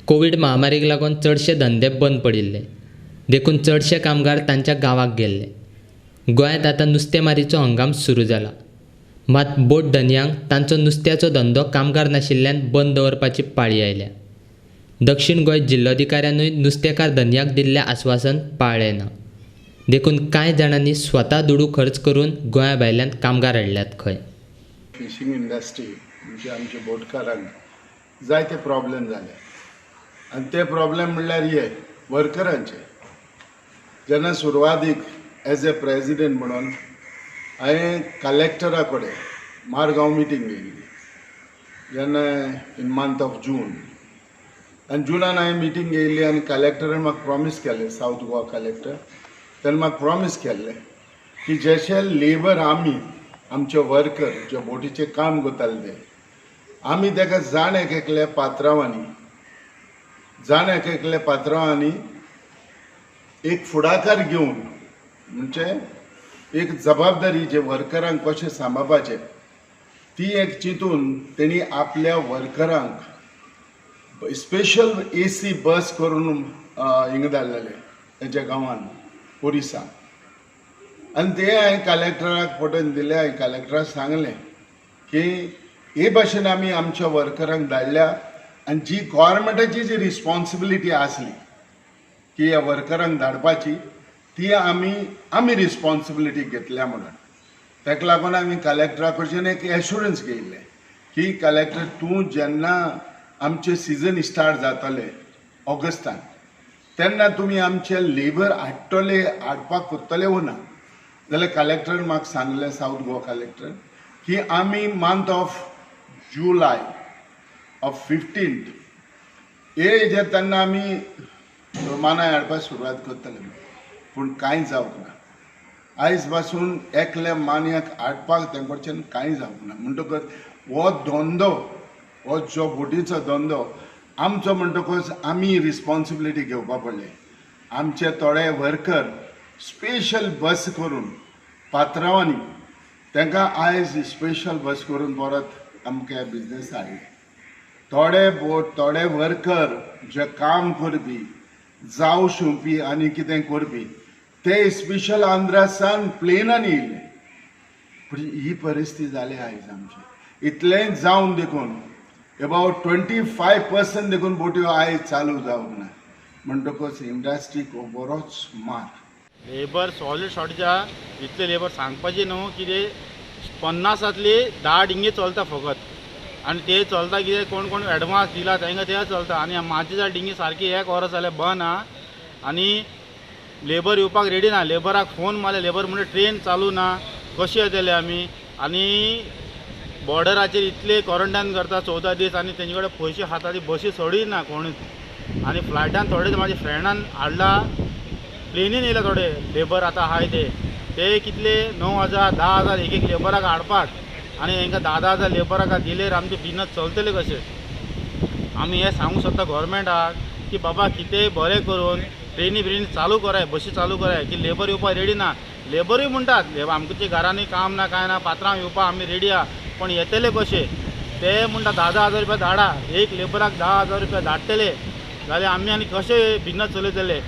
Covid महामारीक लागून चडशे धंदे बंद पडिल्ले, देखून चडशे कामगार तांच्या गांवांक गेल्ले. गोंयांत आतां नुस्तेमारीचो हंगाम सुरू जाला. मात बोट धन्यांक तांचो नुस्त्याचो धंदो कामगार नाशिल्ल्यान बंद दवरपाची पाळी आयल्या. दक्षिण गोंय जिल्लोधिकाऱ्यानूय नुस्तेकार धन्याक दिल्लें आस्वासन पाळ्ळें ना. देखून कांय जाणांनी स्वता दुडू खर्च करून गोंया भायल्यान कामगार हाडल्यात खंय. फिशींग इंडस्ट्री म्हणजे आमच्या बोटकारांक जायते प्रॉब्लेम जाले आनी ते प्रॉब्लेम म्हणल्यार हे वर्करांचे. जेन्ना सुरवातीक एज ए प्रेजिडेंट म्हणून हांवें कलेक्टरा कडेन मारगांव मिटींग घेतली जेन्ना इन मंथ ऑफ जून. आनी जुनान हांवें मिटींग घेतली आनी कलेक्टरान म्हाका प्रॉमीस केलें, सावथ गोवा कलेक्टर, ताणें म्हाका प्रॉमीस केल्लें की जशे लेबर आमचे वर्कर जे बोटीचें काम करताले ते आमी ताका जाण एकल्या पात्रांवांनी एक फुडाकार घेवन म्हणजे एक जबाबदारी जे वर्करांक कशें सांबाळपाचें ती एक चिंतून तेणी आपल्या वर्करांक स्पेशल AC बस करून हिंगा धाडलेले तेंच्या गांवांत ओरिसा. आनी ते हांवें कलेक्टराक पटोवन दिले. हांवें कलेक्टराक सांगलें की हे भाशेन आमी आमच्या वर्करांक धाडल्या आनी जी गव्हर्मेंटाची जी रिस्पॉन्सिबिलिटी आसली की ह्या वर्करांक धाडपाची ती आमी रिस्पॉन्सिबिलिटी घेतल्या म्हणून. ताका लागून आमी कलेक्टरा कडच्यान एक एश्युरन्स घेयल्लें की कलेक्टर तूं जेन्ना आमचें सिजन स्टार्ट जातलें ऑगस्टान तेन्ना तुमी आमचे लेबर हाडपाक कोत्तले वो ना. जाल्यार कलेक्टरान म्हाका सांगलें, सावथ गोवा कलेक्टर, की आमी month of July of 15th हे हेजेर तेन्ना आमी मानाय हाडपाक सुरवात करतले. पूण कांय जावंक ना. आयज पासून एकल्या मानयाक हाडपाक तें कडच्यान कांय जावंक ना. म्हणटकच हो धंदो, हो जो बोटीचो धंदो आमचो म्हणटकच आमी रिस्पॉन्सिबिलिटी घेवपा पडले. आमचे थोडे वर्कर स्पेशल बस करून पात्रांवांनी तांकां आयज स्पेशल बस करून परत आमच्या बिजनेस हाडले. थोडे वर्कर जे काम करपी, जाव शिंवपी आनी कितें करपी ते स्पेशल आंध्रासान प्लेनान येयले. पूण ही परिस्थिती जाली आयज आमची. इतलें जावन देखून अबावट 25% देखून बोट्यो आयज चालू जावंक ना. म्हणटकच इंडस्ट्रीक बरोच मार. लेबर सॉलिड शॉर्टेजा इतले लेबर सांगपाचे न्हू. कितें 50तले 10 डिंगे चलता फकत आनी ते चलता कितें कोण एडवान्स दिला तांकां ते चलता. आनी म्हाजे जा डिंगे सारकी 1 वॉर जाल्यार बंद आहा आनी लेबर येवपाक रेडी ना. लेबराक फोन मारले, लेबर म्हणजे ट्रेन चालू ना, कशें येतले आमी. आनी बॉर्डराचेर इतले क्वॉरंटायन करता 14 दीस आनी तेंचे कडेन पयशे खाता ती बसी सोडिना कोणूच. आनी फ्लायटान थोडे म्हाज्या फ्रेंडान हाडला, प्लेनीन येयला थोडे लेबर आतां आहाय ते कितले 9,000 10,000 एक लेबराक हाडपाक आनी हांकां 10,000 लेबराक दिलेर आमचें बिजनस चलतलें कशें. आमी हें सांगूंक सोदता गव्हर्मेंटाक की बाबा कितेंय बरें करून ट्रेनी चालू कराय, बसी चालू कराय की लेबर येवपाक रेडी ना. लेबरूय म्हणटात आमच्या घरांनी काम ना कांय ना, पात्रांक येवपाक आमी रेडी आहा, पण येतले कशे ते म्हणटा 10,000 रुपया धाडा. एक लेबराक 10,000 रुपया धाडटले जाल्यार आमी आनी कशें बिजनस चलयतले.